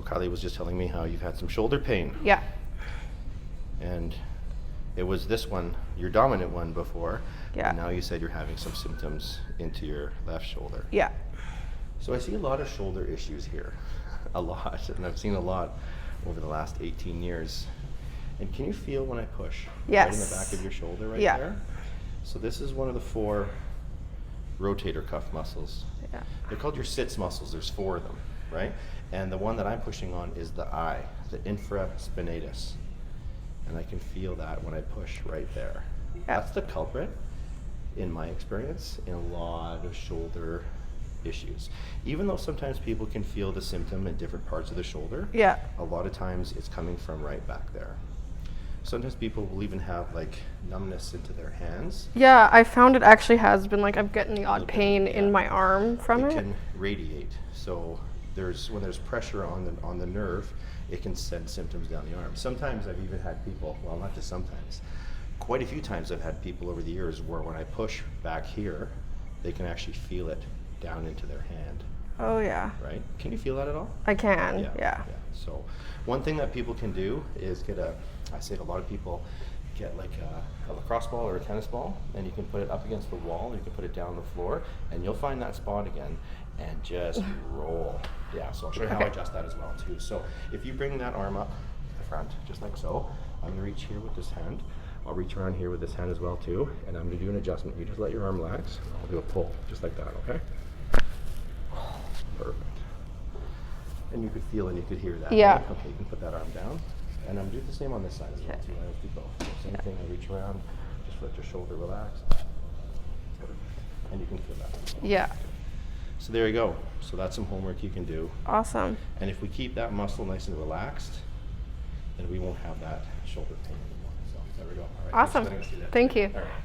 Kylie was just telling me how you've had some shoulder pain. Yeah. And it was this one, your dominant one before. Yeah. And now you said you're having some symptoms into your left shoulder. Yeah. So I see a lot of shoulder issues here, a lot, and I've seen a lot over the last 18 years. And can you feel when I push? Yes. Right in the back of your shoulder right Yeah. there? So this is one of the 4 rotator cuff muscles. Yeah. They're called your sits muscles. There's 4 of them, right? And the one that I'm pushing on is the I, the infraspinatus. And I can feel that when I push right there. Yeah. That's the culprit, in my experience, in a lot of shoulder issues. Even though sometimes people can feel the symptom in different parts of the shoulder, Yeah. a lot of times it's coming from right back there. Sometimes people will even have like numbness into their hands. Yeah, I found it actually has been like I'm getting the odd Little bit, pain yeah. in my arm from It it. can radiate. So when there's pressure on the nerve, it can send symptoms down the arm. Sometimes I've even had people, well, not just sometimes, quite a few times I've had people over the years where when I push back here, they can actually feel it down into their hand, Oh yeah. right? Can you feel that at all? I can. Yeah. So one thing that people can do is I say to a lot of people, get like a lacrosse ball or a tennis ball, and you can put it up against the wall, you can put it down on the floor, and you'll find that spot again, and just roll. Yeah, so I'll show you how I adjust that as well too. So if you bring that arm up the front, just like so, I'm gonna reach here with this hand. I'll reach around here with this hand as well too, and I'm gonna do an adjustment. You just let your arm relax. I'll do a pull, just like that, okay? Perfect. And you could feel and you could hear that. Yeah. Right? Okay, you can put that arm down. And I'm doing the same on this side as well too. I do both. So same thing, I reach around, just let your shoulder relax. Perfect. And you can feel that as well. Yeah. So there you go. So that's some homework you can do. Awesome. And if we keep that muscle nice and relaxed, then we won't have that shoulder pain anymore. So there we go. All right, thanks for Awesome. letting us do that. Thank you. All right.